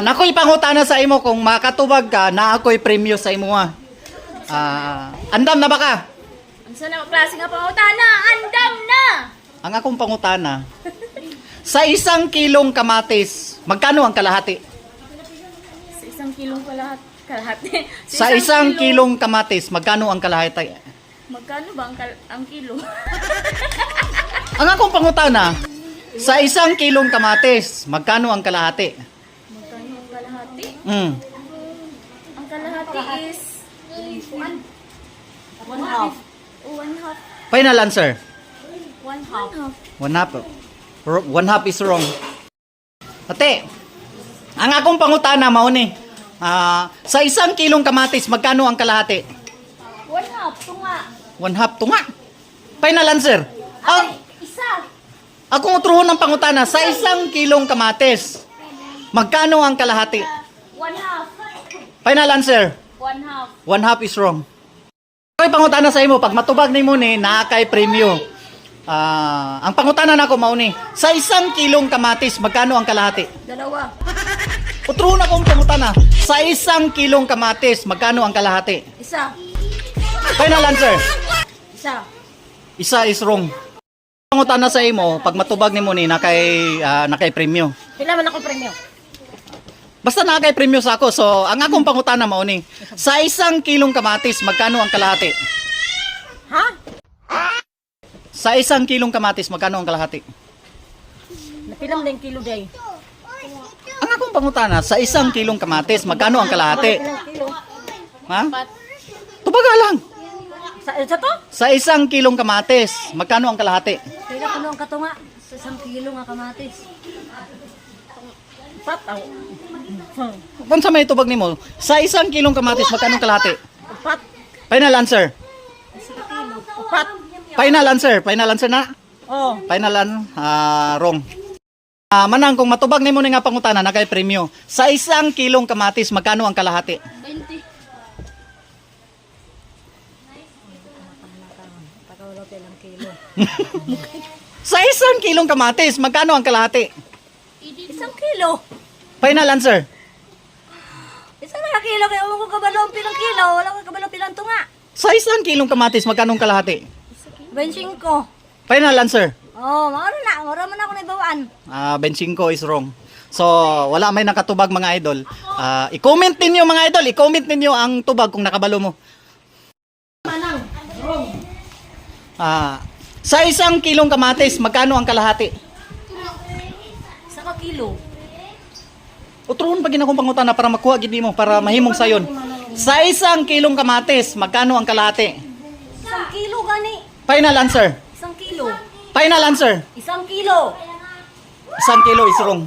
Nakoy pangutana sa imo kung makatubag ka na ako'y premyo sa imo ha. Andam na ba ka? Ang sana klase nga pangutana, andam na! Ang akong pangutana, sa 1 kilong kamatis, magkano ang kalahati? Sa 1 kilong kalahati. Sa 1 kilong kamatis, magkano ang kalahati? Magkano ba ang kilo? Ang akong pangutana, sa 1 kilong kamatis, magkano ang kalahati? Magkano ang kalahati? Ang kalahati is 1/2. Final answer. 1/2. 1/2. 1/2 is wrong. Ate, ang akong pangutana mauni. Sa 1 kilong kamatis, magkano ang kalahati? 1/2, tunga. 1/2 tunga. Final answer. Ay, isa. Akong utruhon ng pangutana, sa 1 kilong kamatis, magkano ang kalahati? 1/2. Final answer. 1/2. 1/2 is wrong. Okay, pangutana sa imo, pag matubag ni mo ni, nakakay premyo. Ang pangutana na ko mauni, sa 1 kilong kamatis, magkano ang kalahati? 2. Utruhon akong pangutana, sa 1 kilong kamatis, magkano ang kalahati? Isa. Final answer. Isa. Isa is wrong. Pangutana sa imo, pag matubag ni mo ni, nakay premyo. Pila man ako premyo? Basta nakay premyo sa ako. So, ang akong pangutana mauni, sa 1 kilong kamatis, magkano ang kalahati? Ha? Sa 1 kilong kamatis, magkano ang kalahati? Napilam na yung kilo day. Ang akong pangutana, sa 1 kilong kamatis, magkano ang kalahati? Ilang kilo? Ha? Tubaga lang. Sa to? Sa 1 kilong kamatis, magkano ang kalahati? Pila ko ang katunga? Sa 1 kilo nga kamatis. Pataw. Kung sa may tubag ni mo, sa 1 kilong kamatis, magkano ang kalahati? 4 Final answer. kilo. 4. Final answer. Final answer na? Oh. Final wrong. Manang, kung matubag ni mo nga pangutana, nakay premyo. Sa 1 kilong kamatis, magkano ang kalahati? 20. Sa 1 kilong kamatis, magkano ang kalahati? 1 kilo. Final answer. 1 na kilo kaya ko kabalong pilang kilo, wala ko kabalong pilang tunga. Sa 1 kilong kamatis, magkano ang kalahati? 25. Final answer. Oh, mara man ako naibawaan. 25 is wrong. So, wala may nakatubag mga idol. I-comment ninyo mga idol, i-comment ninyo ang tubag kung nakabalo mo. Manang, wrong. Sa 1 kilong kamatis, magkano ang kalahati? 1 kilo. Utruhon pa ginakong pangutana para makuha gid mo, para mahimong sayon. Sa 1 kilong kamatis, magkano ang kalahati? 1 kilo gani. Final answer. 1 kilo. Final answer. 1 kilo. 1 kilo is wrong.